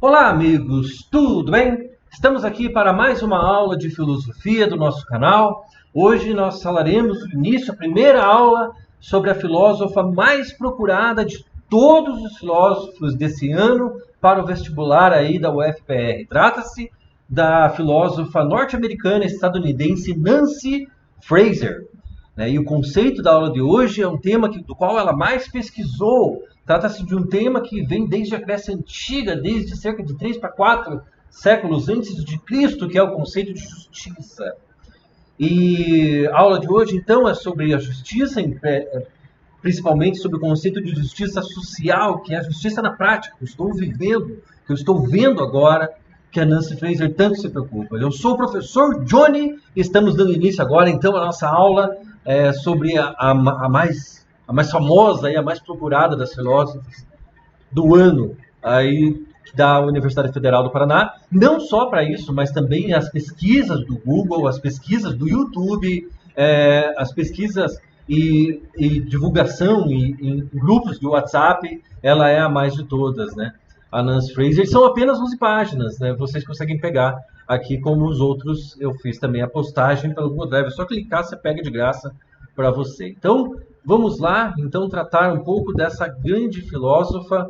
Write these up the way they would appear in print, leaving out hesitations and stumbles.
Olá, amigos, tudo bem? Estamos aqui para mais uma aula de filosofia do nosso canal. Hoje nós falaremos no início, a primeira aula, sobre a filósofa mais procurada de todos os filósofos desse ano para o vestibular aí da UFPR. Trata-se da filósofa norte-americana estadunidense Nancy Fraser. E o conceito da aula de hoje é um tema do qual ela mais pesquisou. Trata-se de um tema que vem desde a Grécia Antiga, desde cerca de 3 para 4 séculos antes de Cristo, que é o conceito de justiça. E a aula de hoje, então, é sobre a justiça, principalmente sobre o conceito de justiça social, que é a justiça na prática, que eu estou vivendo, que eu estou vendo agora, que a Nancy Fraser tanto se preocupa. Eu sou o professor Johnny e estamos dando início agora, então, à nossa aula sobre a mais famosa e a mais procurada das filósofas do ano aí da Universidade Federal do Paraná. Não só para isso, mas também as pesquisas do Google, as pesquisas do YouTube, as pesquisas e divulgação em grupos de WhatsApp, ela é a mais de todas, né? A Nancy Fraser são apenas 11 páginas, né? Vocês conseguem pegar aqui como os outros. Eu fiz também a postagem pelo Google Drive. É só clicar, você pega de graça para você. Então, vamos lá, então, tratar um pouco dessa grande filósofa,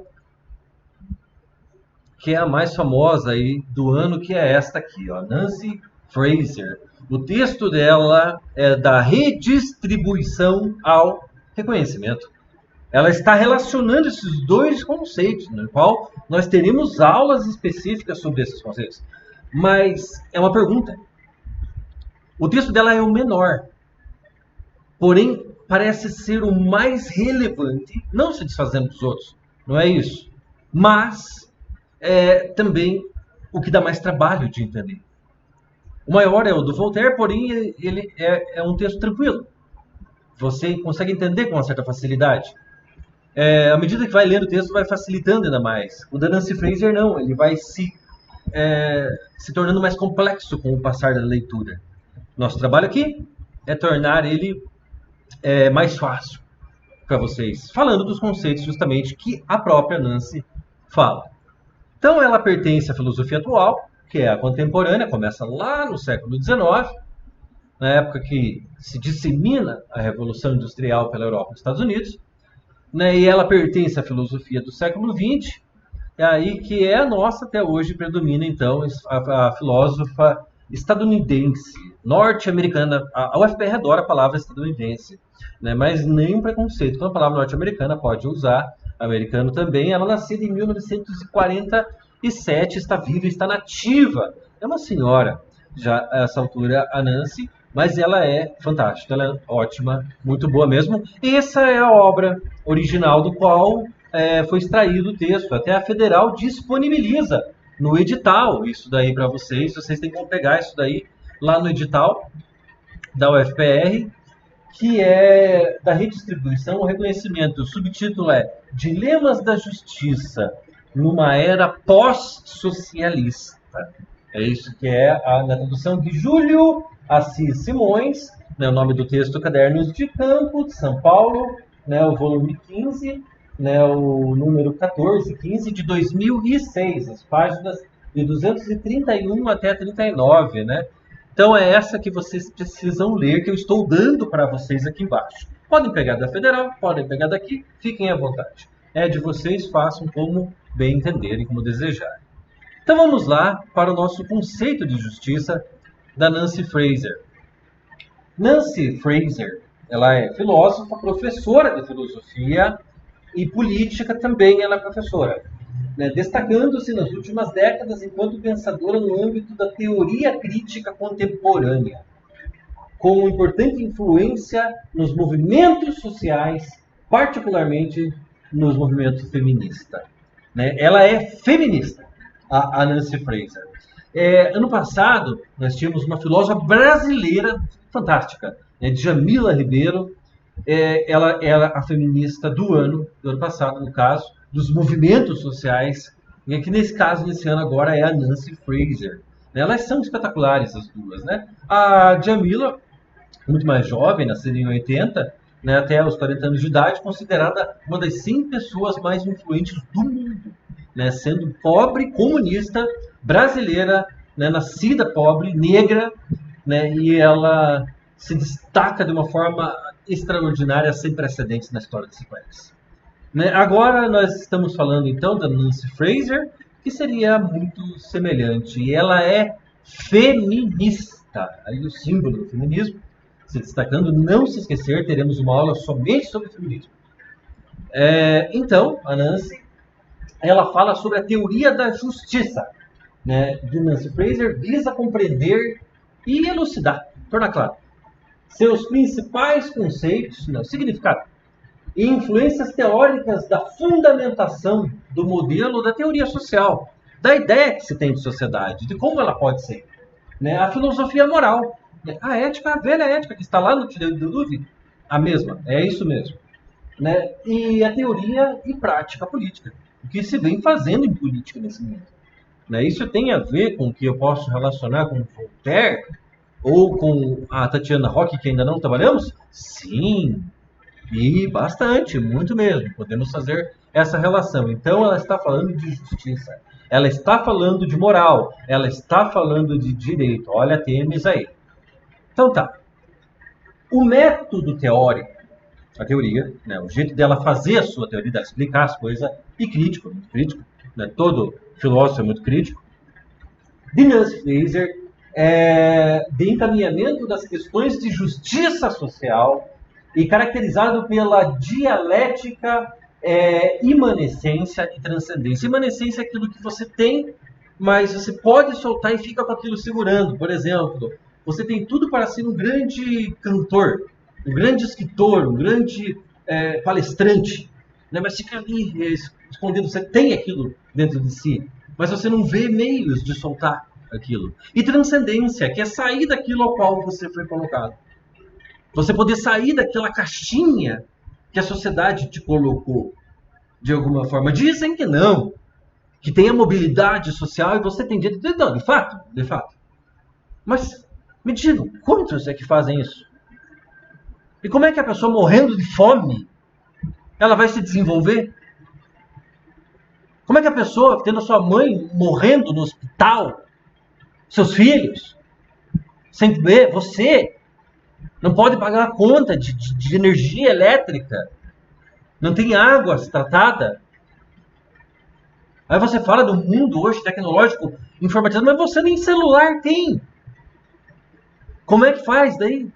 que é a mais famosa aí do ano, que é esta aqui, ó, Nancy Fraser. O texto dela é da redistribuição ao reconhecimento. Ela está relacionando esses dois conceitos, no qual nós teremos aulas específicas sobre esses conceitos. Mas é uma pergunta. O texto dela é o menor, porém parece ser o mais relevante, não se desfazendo dos outros, não é isso, mas é também o que dá mais trabalho de entender. O maior é o do Voltaire, porém ele é um texto tranquilo. Você consegue entender com uma certa facilidade. À medida que vai lendo o texto, vai facilitando ainda mais. O da Nancy Fraser não, ele vai se tornando mais complexo com o passar da leitura. Nosso trabalho aqui é tornar ele mais fácil para vocês, falando dos conceitos justamente que a própria Nancy fala. Então ela pertence à filosofia atual, que é a contemporânea, começa lá no século XIX, na época que se dissemina a Revolução Industrial pela Europa e nos Estados Unidos, né? E ela pertence à filosofia do século XX, aí que é a nossa até hoje, predomina então a filósofa estadunidense, norte-americana. A UFPR adora a palavra estadunidense, né? Mas nenhum preconceito com a palavra norte-americana, pode usar, americano também. Ela nasceu em 1947, está viva, está nativa. É uma senhora, já a essa altura, a Nancy, mas ela é fantástica, ela é ótima, muito boa mesmo. E essa é a obra original do qual foi extraído o texto. Até a Federal disponibiliza no edital isso daí para vocês. Vocês têm como pegar isso daí lá no edital da UFPR, que é da redistribuição ao reconhecimento. O subtítulo é Dilemas da Justiça numa Era Pós-Socialista. É isso que é na tradução de Júlio Assis Simões, né, o nome do texto, Cadernos de Campo, de São Paulo, né, o volume 15, né, o número 1415 de 2006, as páginas de 231 até 39, né? Então é essa que vocês precisam ler, que eu estou dando para vocês aqui embaixo. Podem pegar da Federal, podem pegar daqui, fiquem à vontade. É de vocês, façam como bem entenderem, como desejarem. Então vamos lá para o nosso conceito de justiça da Nancy Fraser. Nancy Fraser, ela é filósofa, professora de filosofia e política também, ela é professora, né, destacando-se nas últimas décadas enquanto pensadora no âmbito da teoria crítica contemporânea, com importante influência nos movimentos sociais, particularmente nos movimentos feministas. Né? Ela é feminista, a Nancy Fraser. Ano passado, nós tínhamos uma filósofa brasileira fantástica, né, Djamila Ribeiro. Ela era a feminista do ano passado, no caso, dos movimentos sociais, e que nesse caso, nesse ano agora, é a Nancy Fraser. Elas são espetaculares, as duas, né? A Djamila, muito mais jovem, nascida em 80, né, até os 40 anos de idade, considerada uma das 100 pessoas mais influentes do mundo. né, sendo pobre, comunista, brasileira, né, nascida pobre, negra, né, e ela se destaca de uma forma extraordinária, sem precedentes na história desse país. Né? Agora nós estamos falando então da Nancy Fraser, que seria muito semelhante. E ela é feminista. Aí o símbolo do feminismo se destacando. Não se esquecer, teremos uma aula somente sobre feminismo. Então, a Nancy, ela fala sobre a teoria da justiça, né, de Nancy Fraser, visa compreender e elucidar, tornar claro, seus principais conceitos, né, significado e influências teóricas da fundamentação do modelo da teoria social, da ideia que se tem de sociedade, de como ela pode ser. Né? A filosofia moral, né? A ética, a velha ética que está lá no Direito do Dúvida, a mesma, é isso mesmo. Né? E a teoria e prática política, o que se vem fazendo em política nesse momento. Né? Isso tem a ver com o que eu posso relacionar com Voltaire ou com a Tatiana Roque, que ainda não trabalhamos? Sim, e bastante, muito mesmo. Podemos fazer essa relação. Então, ela está falando de justiça, ela está falando de moral, ela está falando de direito. Olha, Temes aí. Então tá. O método teórico, a teoria, né, o jeito dela fazer a sua teoria, dela explicar as coisas, e crítico, né, todo filósofo é muito crítico, de Nancy Fraser, de encaminhamento das questões de justiça social, e caracterizado pela dialética, imanência e transcendência. Imanência é aquilo que você tem, mas você pode soltar e fica com aquilo segurando. Por exemplo, você tem tudo para ser um grande cantor, um grande escritor, um grande palestrante, né? Mas fica ali escondido. Você tem aquilo dentro de si, mas você não vê meios de soltar aquilo. E transcendência, que é sair daquilo ao qual você foi colocado. Você poder sair daquela caixinha que a sociedade te colocou, de alguma forma. Dizem que não, que tem a mobilidade social e você tem direito. Não, de fato. Mas me digam, quantos é que fazem isso? E como é que a pessoa morrendo de fome, ela vai se desenvolver? Como é que a pessoa, tendo a sua mãe morrendo no hospital, seus filhos, sem ver, você não pode pagar a conta de energia elétrica, não tem água tratada. Aí você fala do mundo hoje tecnológico, informatizado, mas você nem celular tem. Como é que faz daí?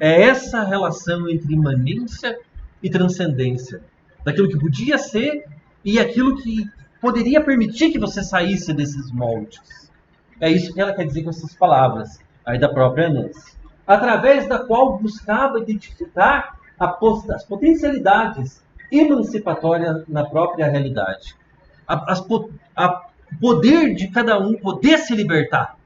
É essa relação entre imanência e transcendência, daquilo que podia ser e aquilo que poderia permitir que você saísse desses moldes. É isso que ela quer dizer com essas palavras, aí da própria Nancy. Através da qual buscava identificar as potencialidades emancipatórias na própria realidade. O poder de cada um poder se libertar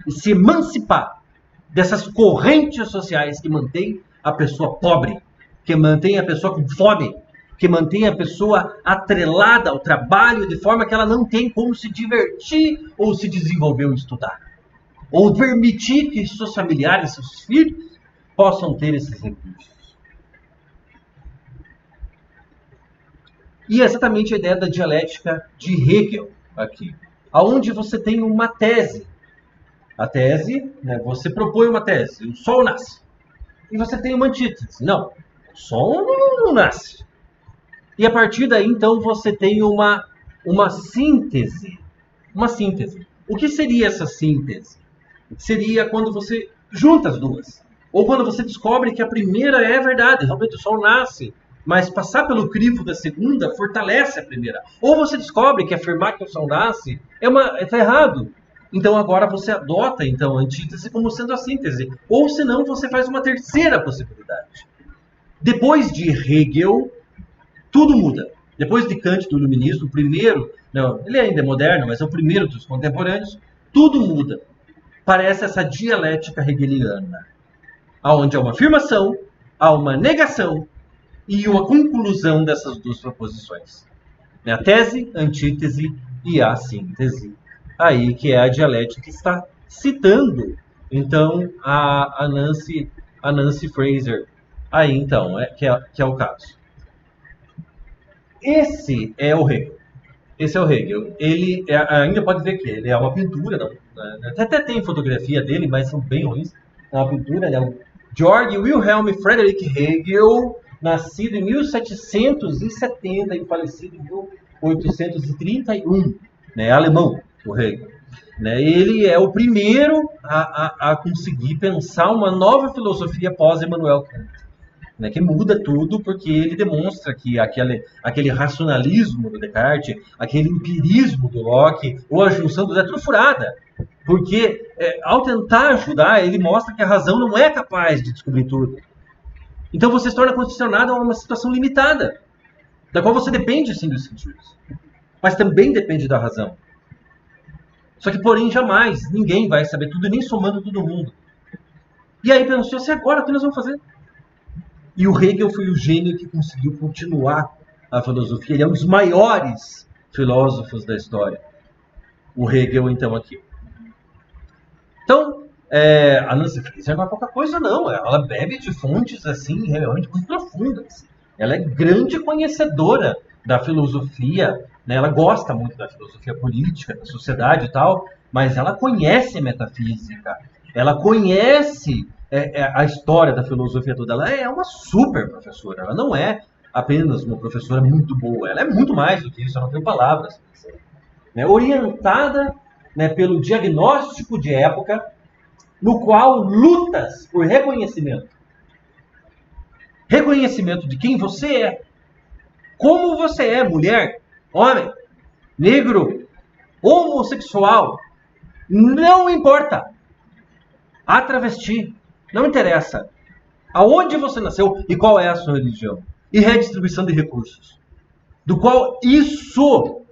e se emancipar dessas correntes sociais que mantêm a pessoa pobre, que mantêm a pessoa com fome, que mantém a pessoa atrelada ao trabalho de forma que ela não tem como se divertir ou se desenvolver ou estudar. Ou permitir que seus familiares, seus filhos, possam ter esses recursos. E é exatamente a ideia da dialética de Hegel aqui, aonde você tem uma tese. A tese, né, você propõe uma tese, o Sol nasce. E você tem uma antítese. Não, o Sol não nasce. E a partir daí, então, você tem uma síntese. Uma síntese. O que seria essa síntese? Seria quando você junta as duas. Ou quando você descobre que a primeira é verdade, realmente o Sol nasce, mas passar pelo crivo da segunda fortalece a primeira. Ou você descobre que afirmar que o Sol nasce está errado. Então agora você adota então, a antítese como sendo a síntese. Ou senão você faz uma terceira possibilidade. Depois de Hegel, tudo muda. Depois de Kant, do Iluminismo, o primeiro, não, ele ainda é moderno, mas é o primeiro dos contemporâneos, tudo muda. Parece essa dialética hegeliana, onde há uma afirmação, há uma negação e uma conclusão dessas duas proposições. A tese, a antítese e a síntese. Aí que é a dialética que está citando, então, a Nancy Fraser. Aí, então, que é o caso. Esse é o Hegel. Esse é o Hegel. Ele ainda pode ver que ele é uma pintura, não, né? Até tem fotografia dele, mas são bem ruins. É uma pintura, né? O Georg Wilhelm Friedrich Hegel, nascido em 1770 e falecido em 1831, né? Alemão, o Hegel. Né? Ele é o primeiro a conseguir pensar uma nova filosofia pós-Immanuel Kant. Né, que muda tudo, porque ele demonstra que aquele racionalismo do Descartes, aquele empirismo do Locke, ou a junção dos é tudo furada. Porque, ao tentar ajudar, ele mostra que a razão não é capaz de descobrir tudo. Então você se torna condicionado a uma situação limitada, da qual você depende, sim, dos sentidos. Mas também depende da razão. Só que, porém, jamais ninguém vai saber tudo, nem somando todo mundo. E aí pensou-se, agora o que nós vamos fazer? E o Hegel foi o gênio que conseguiu continuar a filosofia. Ele é um dos maiores filósofos da história. O Hegel, então, aqui. Então, a Nancy Fraser não é pouca coisa, não. Ela bebe de fontes, assim, realmente muito profundas. Ela é grande conhecedora da filosofia, né? Ela gosta muito da filosofia política, da sociedade e tal, mas ela conhece metafísica. Ela conhece a história da filosofia toda. Ela é uma super professora. Ela não é apenas uma professora muito boa. Ela é muito mais do que isso. Eu não tenho palavras. Né? Orientada, né, pelo diagnóstico de época, no qual lutas por reconhecimento. Reconhecimento de quem você é. Como você é, mulher, homem, negro, homossexual. Não importa. A travesti. Não interessa aonde você nasceu e qual é a sua religião. E redistribuição de recursos. Do qual isso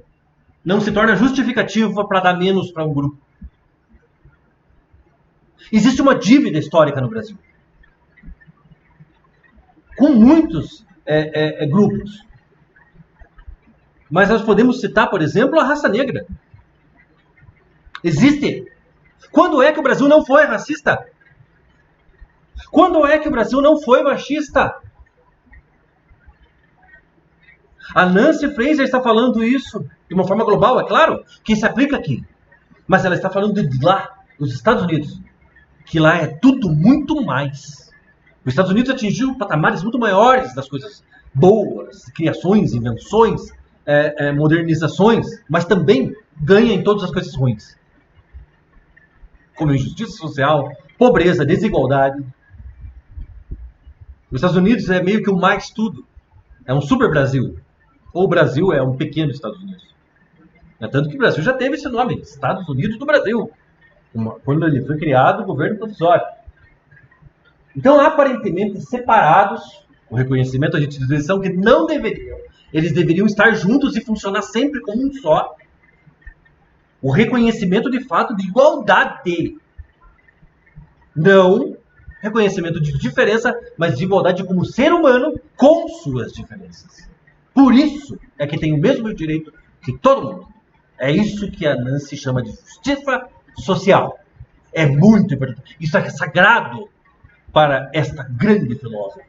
não se torna justificativa para dar menos para um grupo. Existe uma dívida histórica no Brasil. Com muitos grupos. Mas nós podemos citar, por exemplo, a raça negra. Existe. Quando é que o Brasil não foi racista? Quando é que o Brasil não foi machista? A Nancy Fraser está falando isso de uma forma global, é claro, que se aplica aqui. Mas ela está falando de lá, dos Estados Unidos, que lá é tudo muito mais. Os Estados Unidos atingiu patamares muito maiores das coisas boas, criações, invenções, modernizações, mas também ganha em todas as coisas ruins. Como injustiça social, pobreza, desigualdade. Os Estados Unidos é meio que o mais tudo. É um super Brasil. Ou o Brasil é um pequeno Estados Unidos. Tanto que o Brasil já teve esse nome, Estados Unidos do Brasil. Quando ele foi criado, o governo provisório. Então, aparentemente separados, o reconhecimento, a gente diz que não deveriam. Eles deveriam estar juntos e funcionar sempre como um só. O reconhecimento de fato de igualdade. Não reconhecimento de diferença, mas de igualdade como ser humano com suas diferenças. Por isso é que tem o mesmo direito que todo mundo. É isso que a Nancy chama de justiça social. É muito importante. Isso é sagrado para esta grande filósofa.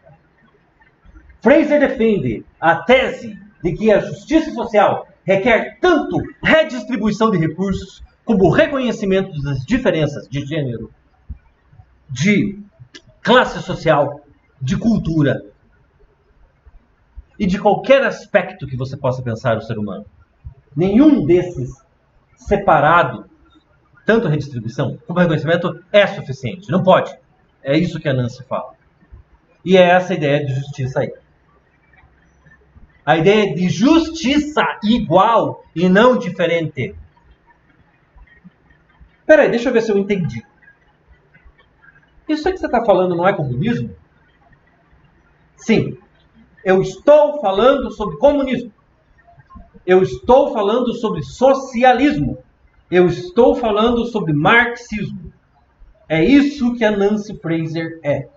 Fraser defende a tese de que a justiça social requer tanto redistribuição de recursos como reconhecimento das diferenças de gênero, de classe social, de cultura e de qualquer aspecto que você possa pensar no ser humano. Nenhum desses separado, tanto a redistribuição como o reconhecimento, é suficiente. Não pode. É isso que a Nancy fala. E é essa a ideia de justiça aí. A ideia de justiça igual e não diferente. Peraí, deixa eu ver se eu entendi. Isso aí que você está falando não é comunismo? Sim. Eu estou falando sobre comunismo. Eu estou falando sobre socialismo. Eu estou falando sobre marxismo. É isso que a Nancy Fraser é.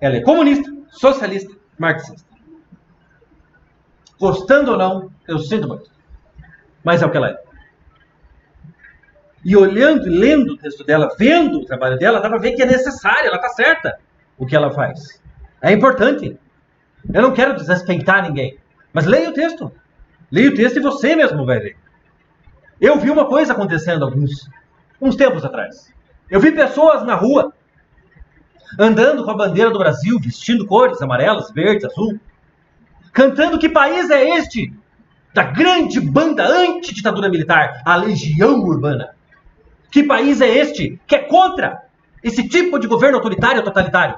Ela é comunista, socialista, marxista. Gostando ou não, eu sinto muito. Mas é o que ela é. E olhando e lendo o texto dela, vendo o trabalho dela, dá para ver que é necessário, ela está certa o que ela faz. É importante. Eu não quero desrespeitar ninguém, mas leia o texto. Leia o texto e você mesmo vai ver. Eu vi uma coisa acontecendo uns tempos atrás. Eu vi pessoas na rua, andando com a bandeira do Brasil, vestindo cores amarelas, verdes, azul, cantando que país é este? Da grande banda anti-ditadura militar, a Legião Urbana. Que país é este que é contra esse tipo de governo autoritário totalitário?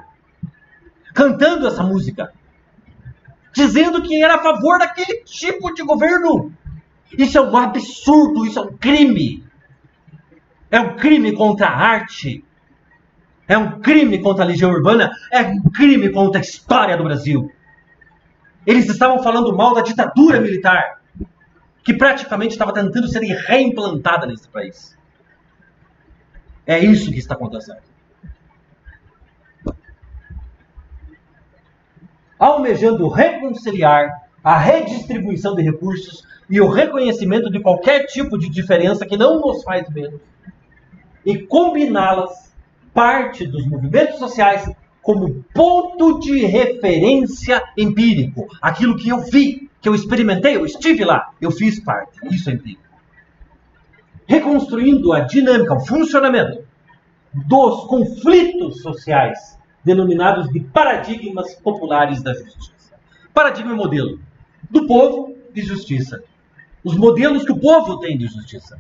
Cantando essa música, dizendo que era a favor daquele tipo de governo. Isso é um absurdo, isso é um crime. É um crime contra a arte. É um crime contra a Legião Urbana. É um crime contra a história do Brasil. Eles estavam falando mal da ditadura militar, que praticamente estava tentando ser reimplantada nesse país. É isso que está acontecendo. Almejando reconciliar a redistribuição de recursos e o reconhecimento de qualquer tipo de diferença que não nos faz menos, e combiná-las, parte dos movimentos sociais, como ponto de referência empírico. Aquilo que eu vi, que eu experimentei, eu estive lá, eu fiz parte. Isso é empírico. Reconstruindo a dinâmica, o funcionamento dos conflitos sociais, denominados de paradigmas populares da justiça. Paradigma e modelo do povo de justiça. Os modelos que o povo tem de justiça,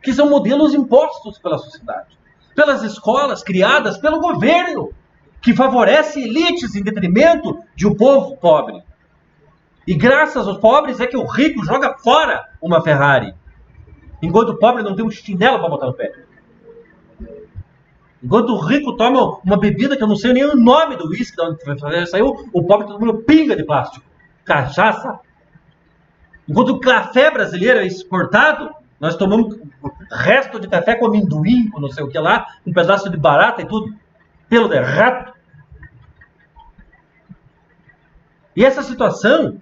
que são modelos impostos pela sociedade, pelas escolas criadas pelo governo, que favorece elites em detrimento de um povo pobre. E graças aos pobres é que o rico joga fora uma Ferrari, enquanto o pobre não tem um chinelo para botar no pé. Enquanto o rico toma uma bebida que eu não sei nem o nome do uísque, de onde saiu, o pobre está tomando pinga de plástico, cachaça. Enquanto o café brasileiro é exportado, nós tomamos resto de café com amendoim, com não sei o que lá, um pedaço de barata e tudo, pelo de rato. E essa situação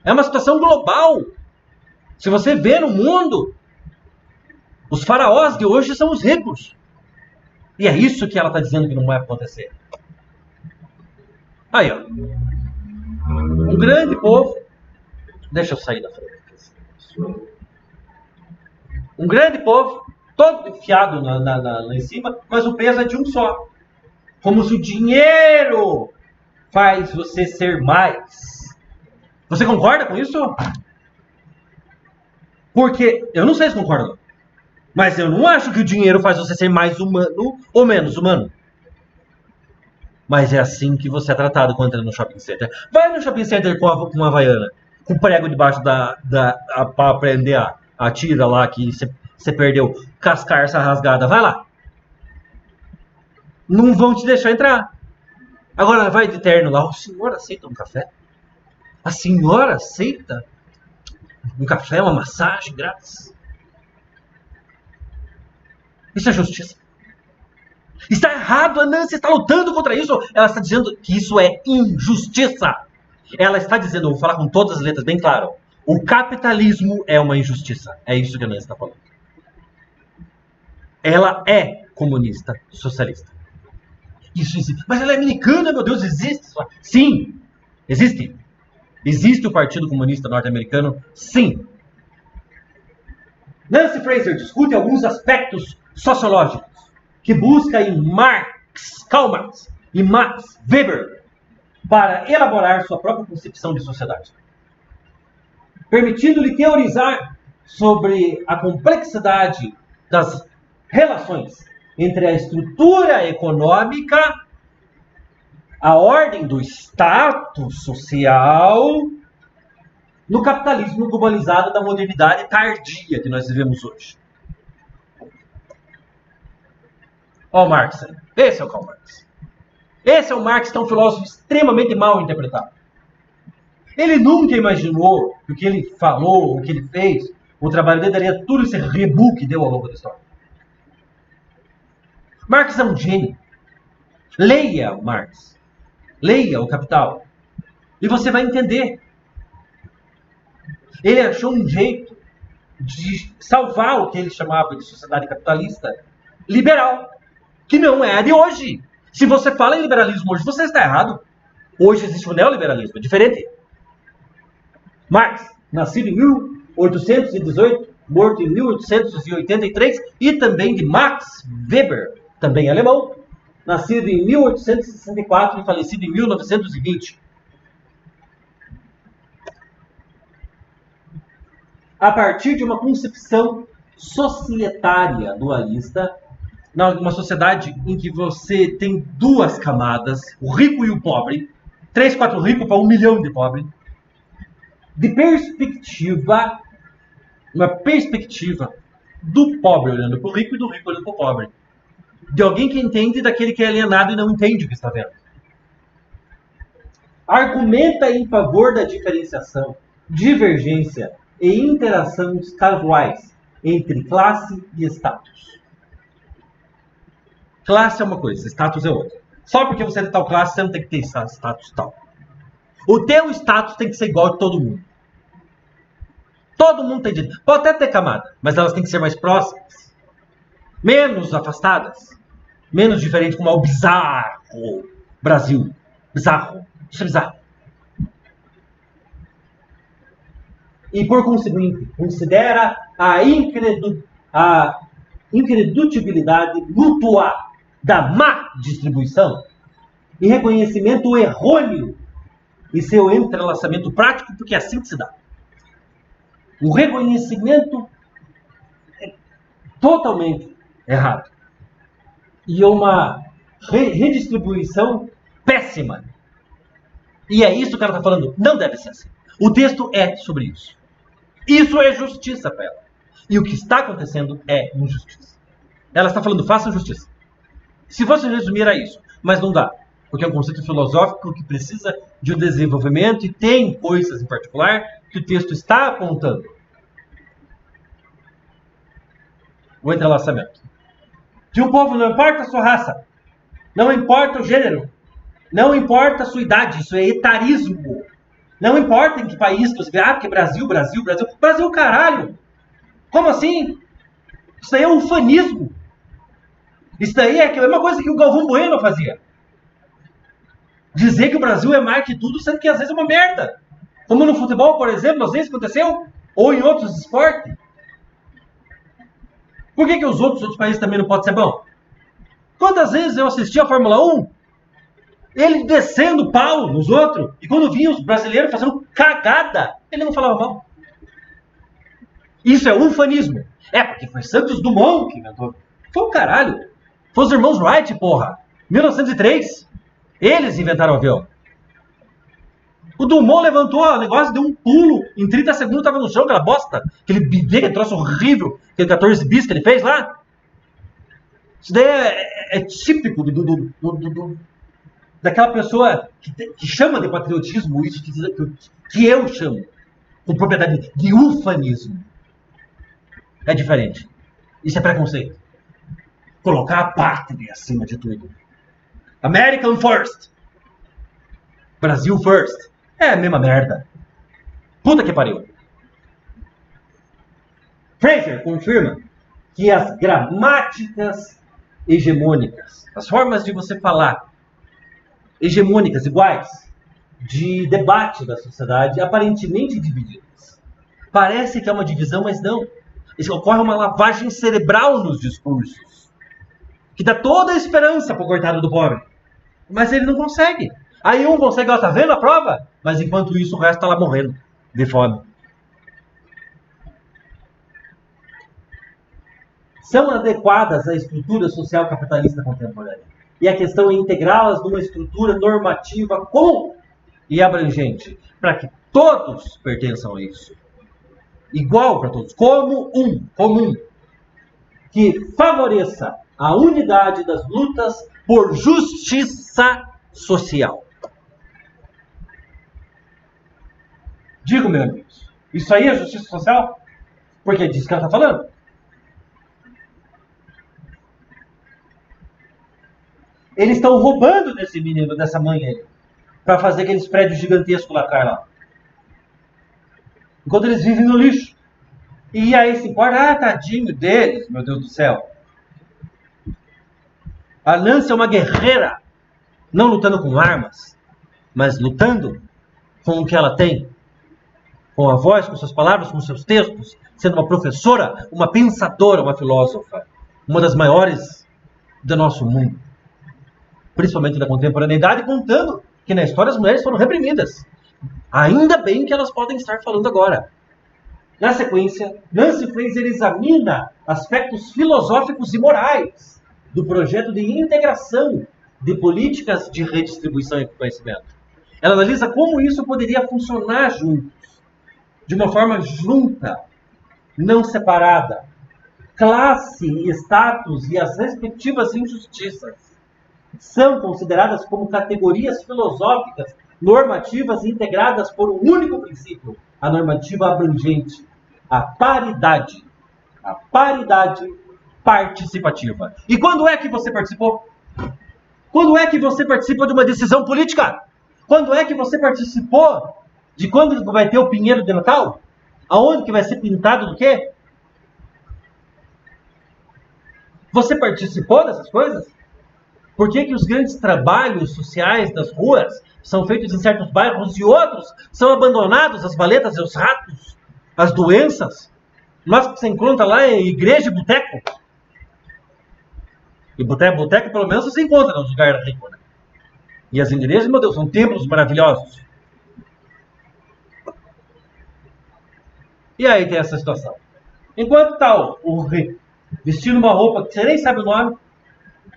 é uma situação global. Se você vê no mundo, os faraós de hoje são os ricos. E é isso que ela está dizendo que não vai acontecer. Aí, ó. Um grande povo. Deixa eu sair da frente. Um grande povo, todo enfiado lá em cima, mas o peso é de um só. Como se o dinheiro faz você ser mais. Você concorda com isso? Porque, eu não sei se concorda, mas eu não acho que o dinheiro faz você ser mais humano ou menos humano. Mas é assim que você é tratado quando entra no shopping center. Vai no shopping center com uma havaiana, com prego debaixo para prender a tira lá que você perdeu, com as carças rasgadas. Vai lá. Não vão te deixar entrar. Agora vai de terno lá. O senhor aceita um café? A senhora aceita um café, uma massagem grátis? Isso é justiça. Está errado, a Nancy está lutando contra isso. Ela está dizendo que isso é injustiça. Ela está dizendo, eu vou falar com todas as letras bem claro, o capitalismo é uma injustiça. É isso que a Nancy está falando. Ela é comunista, socialista. Isso existe. Mas ela é americana, meu Deus, existe? Sim, existe. Existe o Partido Comunista Norte-Americano? Sim. Nancy Fraser discute alguns aspectos sociológicos que busca em Karl Marx e Max Weber para elaborar sua própria concepção de sociedade, permitindo-lhe teorizar sobre a complexidade das relações entre a estrutura econômica, a ordem do status social, no capitalismo globalizado da modernidade tardia que nós vivemos hoje. Ó, Marx. Esse é o Karl Marx. Esse é o Marx, que é um filósofo extremamente mal interpretado. Ele nunca imaginou que o que ele falou, o que ele fez, o trabalho dele daria tudo esse rebu que deu ao longo da história. Marx é um gênio. Leia o Marx. Leia o Capital. E você vai entender. Ele achou um jeito de salvar o que ele chamava de sociedade capitalista liberal, que não é a de hoje. Se você fala em liberalismo hoje, você está errado. Hoje existe o neoliberalismo, é diferente. Marx nascido em 1818, morto em 1883, e também de Max Weber, também alemão, nascido em 1864 e falecido em 1920. A partir de uma concepção societária dualista, numa sociedade em que você tem duas camadas, o rico e o pobre, 3, 4 ricos para 1 milhão de pobres, de perspectiva, uma perspectiva do pobre olhando para o rico e do rico olhando para o pobre. De alguém que entende daquele que é alienado e não entende o que está vendo. Argumenta em favor da diferenciação, divergência e interações casuais entre classe e status. Classe é uma coisa, status é outra. Só porque você é de tal classe, você não tem que ter status tal. O teu status tem que ser igual de todo mundo. Todo mundo tem direito. Pode até ter camada, mas elas têm que ser mais próximas. Menos afastadas. Menos diferentes, como é o bizarro Brasil. Bizarro. Isso é bizarro. E, por conseguinte, considera a incredutibilidade mútua da má distribuição e reconhecimento errôneo e seu entrelaçamento prático, porque é assim que se dá. O reconhecimento é totalmente errado. E uma redistribuição péssima. E é isso que ela está falando. Não deve ser assim. O texto é sobre isso. Isso é justiça para ela. E o que está acontecendo é injustiça. Ela está falando, faça justiça. Se fosse resumir a isso, mas não dá. Porque é um conceito filosófico que precisa de um desenvolvimento e tem coisas em particular que o texto está apontando. O entrelaçamento. De um povo não importa a sua raça, não importa o gênero, não importa a sua idade, isso é etarismo. Não importa em que país que você vê, porque Brasil. Brasil, caralho! Como assim? Isso daí é ufanismo. Isso daí é a mesma coisa que o Galvão Bueno fazia. Dizer que o Brasil é mais que tudo, sendo que às vezes é uma merda. Como no futebol, por exemplo, às vezes aconteceu, ou em outros esportes. Por que os outros países também não podem ser bom? Quantas vezes eu assisti a Fórmula 1, ele descendo pau nos outros, e quando vinha os brasileiros fazendo cagada, ele não falava mal. Isso é ufanismo. É, porque foi Santos Dumont que inventou. Foi o caralho. Foi os irmãos Wright, porra. 1903. Eles inventaram o avião. O Dumont levantou o negócio, deu um pulo. Em 30 segundos estava no chão, aquela bosta. Aquele bidê, aquele troço horrível. Aquele 14 bis que ele fez lá. Isso daí é típico daquela pessoa que chama de patriotismo isso que eu chamo com propriedade de ufanismo. É diferente. Isso é preconceito. Colocar a pátria acima de tudo. American first. Brasil first. É a mesma merda. Puta que pariu. Fraser confirma que as gramáticas hegemônicas, as formas de você falar hegemônicas, iguais, de debate da sociedade, aparentemente divididas. Parece que é uma divisão, mas não. Ocorre uma lavagem cerebral nos discursos, que dá toda a esperança para o coitado do pobre. Mas ele não consegue. Aí um consegue, ó, tá vendo a prova? Mas enquanto isso o resto tá lá morrendo de fome. São adequadas à estrutura social capitalista contemporânea. E a questão é integrá-las numa estrutura normativa comum e abrangente, para que todos pertençam a isso. Igual para todos, como comum, que favoreça a unidade das lutas por justiça social. Digo, meus amigos, isso aí é justiça social? Porque é disso que ela está falando. Eles estão roubando desse menino, dessa mãe aí, para fazer aqueles prédios gigantescos lá, Carla. Enquanto eles vivem no lixo. E aí se importa, tadinho deles, meu Deus do céu. A Nancy é uma guerreira, não lutando com armas, mas lutando com o que ela tem. com a voz, com suas palavras, com seus textos, sendo uma professora, uma pensadora, uma filósofa, uma das maiores do nosso mundo, principalmente da contemporaneidade, contando que na história as mulheres foram reprimidas. Ainda bem que elas podem estar falando agora. Na sequência, Nancy Fraser examina aspectos filosóficos e morais do projeto de integração de políticas de redistribuição e conhecimento. Ela analisa como isso poderia funcionar juntos, de uma forma junta, não separada. Classe, status e as respectivas injustiças são consideradas como categorias filosóficas normativas integradas por um único princípio, a normativa abrangente, a paridade participativa. E quando é que você participou? Quando é que você participa de uma decisão política? Quando é que você participou de quando vai ter o Pinheiro de Natal? Aonde que vai ser pintado do quê? Você participou dessas coisas? Por que que os grandes trabalhos sociais das ruas são feitos em certos bairros e outros são abandonados, as valetas e os ratos, as doenças? Mas que você encontra lá é igreja e boteco. E boteco pelo menos você encontra nos lugares ricos, né? E as igrejas, meu Deus, são templos maravilhosos. E aí tem essa situação. Enquanto tal o rico vestindo uma roupa que você nem sabe o nome,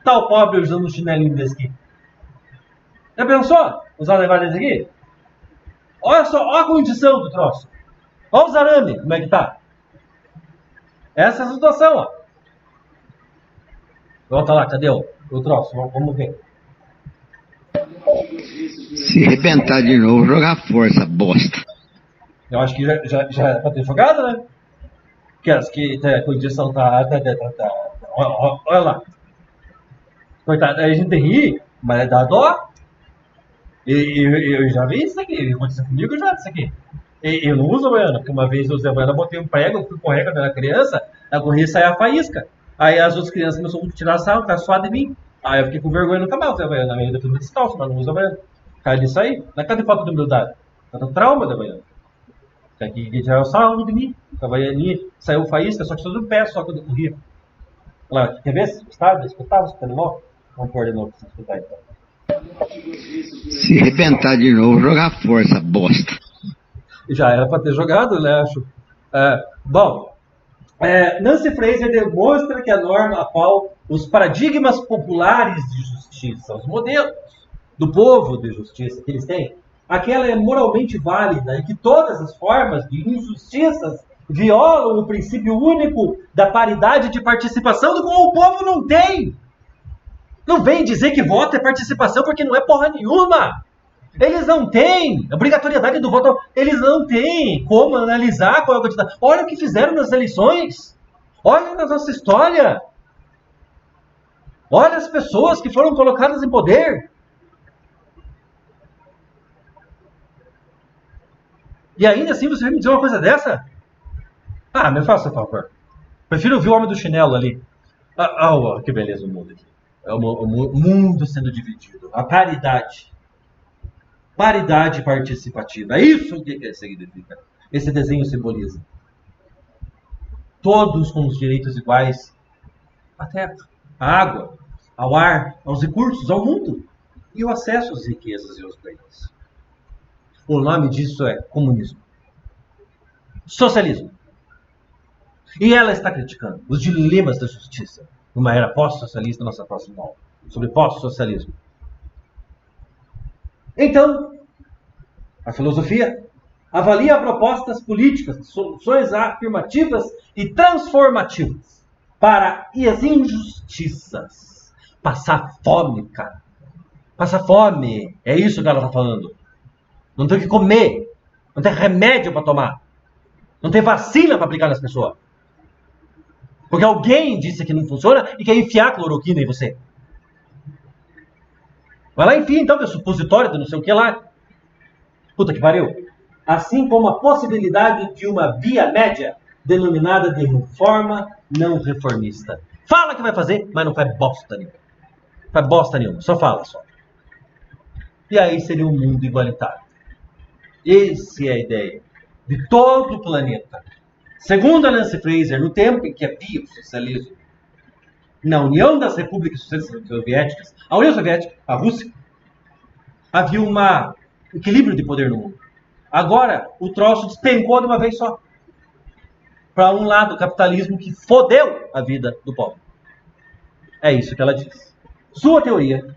tá o pobre usando um chinelinho desse aqui. Já pensou? Usar um negócio desse aqui? Olha só, olha a condição do troço. Olha os arames, como é que tá. Essa é a situação, ó. Volta lá, cadê o troço? Vamos ver. Se arrebentar de novo, jogar força, bosta. Eu acho que já é pra ter jogado, né? Que a condição tá. Olha lá. Coitado, a gente ri, mas dá dó. Eu já vi isso aqui, aconteceu comigo já isso aqui. Eu não uso a Havaiana, porque uma vez eu usei a Havaiana, botei um prego, fui correr quando eu era criança, a correr e saia a faísca. Aí as outras crianças começaram a tirar sarro, ficar suado de mim. Aí eu fiquei com vergonha, nunca mais usei a Havaiana. Eu ainda fiz descalço, mas não uso a Havaiana. Cai nisso aí. Não é cadê falta de humildade? Tá no trauma da Havaiana. Tem que tirar o sarro de mim. A Havaianinha saiu faísca, só que só do pé, só quando eu corria. Lá, quer ver? Escutava? Escutando mal? Vamos pôr de novo pra você escutar então. Se arrebentar de novo, jogar força, bosta. Já era para ter jogado, né? Acho. Nancy Fraser demonstra que a norma a qual os paradigmas populares de justiça, os modelos do povo de justiça que eles têm, aquela é moralmente válida e que todas as formas de injustiças violam o princípio único da paridade de participação do qual o povo não tem. Não vem dizer que voto é participação porque não é porra nenhuma. Eles não têm obrigatoriedade do voto. Eles não têm como analisar qual é o candidato. Olha o que fizeram nas eleições. Olha na nossa história. Olha as pessoas que foram colocadas em poder. E ainda assim você vai me dizer uma coisa dessa? Ah, me faça favor. Prefiro ouvir o homem do chinelo ali. Que beleza o mundo aqui. É o mundo sendo dividido. A paridade. Paridade participativa. É isso que significa. Esse desenho simboliza. Todos com os direitos iguais à terra, à água, ao ar, aos recursos, ao mundo. E o acesso às riquezas e aos bens. O nome disso é comunismo. Socialismo. E ela está criticando os dilemas da justiça numa era pós-socialista, nossa próxima aula, sobre pós-socialismo. Então, a filosofia avalia propostas políticas, soluções afirmativas e transformativas para as injustiças. Passar fome, cara. Passar fome. É isso que ela está falando. Não tem o que comer. Não tem remédio para tomar. Não tem vacina para aplicar nas pessoas. Porque alguém disse que não funciona e quer enfiar cloroquina em você. Vai lá e enfia então, que é supositório de não sei o que lá. Puta que pariu. Assim como a possibilidade de uma via média, denominada de reforma não reformista. Fala que vai fazer, mas não faz bosta nenhuma. Faz bosta nenhuma, só fala só. E aí seria um mundo igualitário. Essa é a ideia. de todo o planeta. Segundo a Nancy Fraser, no tempo em que havia o socialismo na União das Repúblicas Socialistas Soviéticas, a União Soviética, a Rússia, havia um equilíbrio de poder no mundo. Agora, o troço despencou de uma vez só. Para um lado, o capitalismo que fodeu a vida do povo. É isso que ela diz. Sua teoria,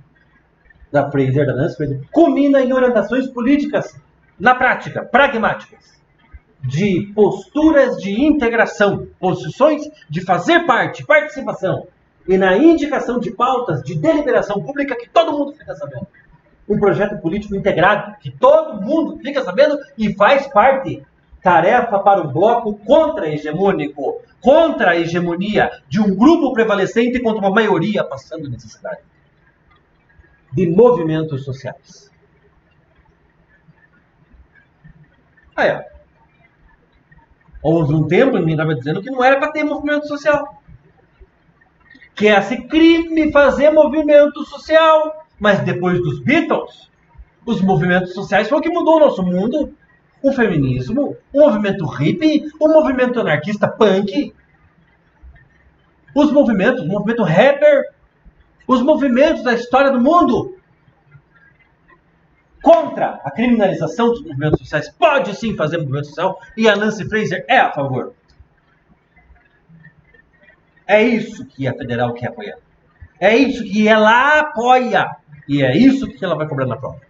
da Fraser, da Nancy Fraser, culmina em orientações políticas, na prática, pragmáticas, de posturas de integração, posições de fazer parte, participação, e na indicação de pautas de deliberação pública que todo mundo fica sabendo. Um projeto político integrado, que todo mundo fica sabendo e faz parte. Tarefa para um bloco contra-hegemônico, contra a hegemonia de um grupo prevalecente contra uma maioria passando necessidade. De movimentos sociais. Aí, ó. Houve um tempo, ninguém estava dizendo que não era para ter movimento social. Que é esse crime fazer movimento social. Mas depois dos Beatles, os movimentos sociais foi o que mudou o nosso mundo. O feminismo, o movimento hippie, o movimento anarquista punk, os movimentos, o movimento rapper, os movimentos da história do mundo contra a criminalização dos movimentos sociais. Pode sim fazer movimento social e a Nancy Fraser é a favor. É isso que a federal quer apoiar. É isso que ela apoia. E é isso que ela vai cobrar na prova.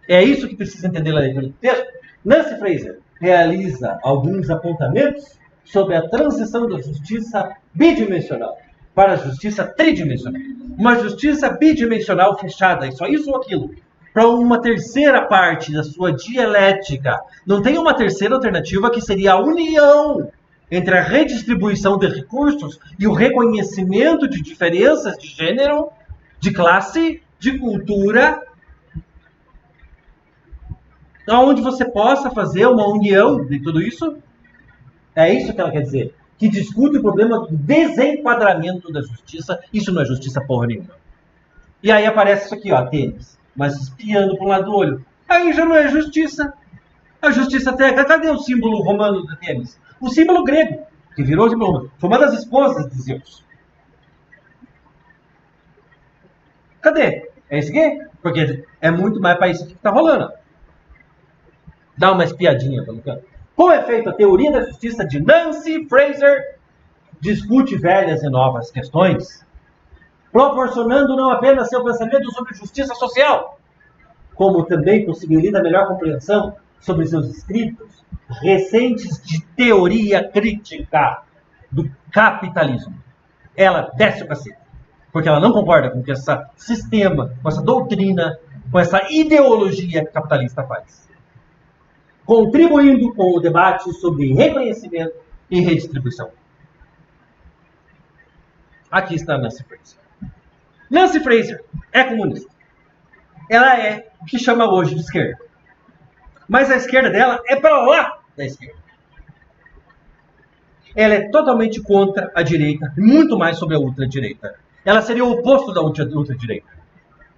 É isso que precisa entender na leitura do texto. Nancy Fraser realiza alguns apontamentos sobre a transição da justiça bidimensional para a justiça tridimensional. Uma justiça bidimensional fechada, só isso ou aquilo, para uma terceira parte da sua dialética. Não tem uma terceira alternativa que seria a união entre a redistribuição de recursos e o reconhecimento de diferenças de gênero, de classe, de cultura, onde você possa fazer uma união de tudo isso. É isso que ela quer dizer. Que discute o problema do desenquadramento da justiça. Isso não é justiça porra nenhuma. E aí aparece isso aqui, ó, tênis. Mas espiando para o lado do olho. Aí já não é justiça. A justiça até... Cadê o símbolo romano do tênis? O símbolo grego, que virou símbolo romano. Foi uma das esposas de Zeus. Cadê? É esse aqui? Porque é muito mais para isso que está rolando. Dá uma espiadinha pelo canto. Com efeito, a teoria da justiça de Nancy Fraser discute velhas e novas questões, proporcionando não apenas seu pensamento sobre justiça social, como também possibilita melhor compreensão sobre seus escritos recentes de teoria crítica do capitalismo. Ela desce o cacete, porque ela não concorda com que esse sistema, com essa doutrina, com essa ideologia capitalista faz. Contribuindo com o debate sobre reconhecimento e redistribuição. Aqui está Nancy Fraser. Nancy Fraser é comunista. Ela é o que chama hoje de esquerda. Mas a esquerda dela é para lá da esquerda. Ela é totalmente contra a direita, muito mais sobre a ultradireita. Ela seria o oposto da ultradireita.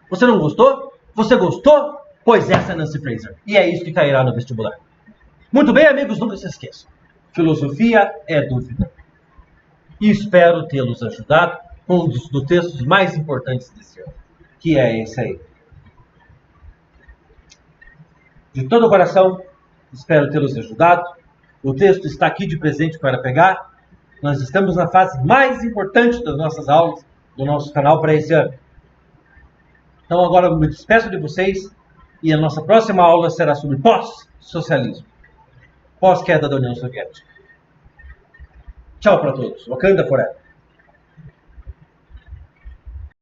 Você não gostou? Você gostou? Pois essa é Nancy Fraser. E é isso que cairá no vestibular. Muito bem, amigos, nunca se esqueçam. Filosofia é dúvida. E espero tê-los ajudado com um dos textos mais importantes desse ano, que é esse aí. De todo o coração, espero tê-los ajudado. O texto está aqui de presente para pegar. Nós estamos na fase mais importante das nossas aulas, do nosso canal para esse ano. Então agora eu me despeço de vocês e a nossa próxima aula será sobre pós-socialismo. Pós-queda da União Soviética. Tchau para todos. Wakanda forever.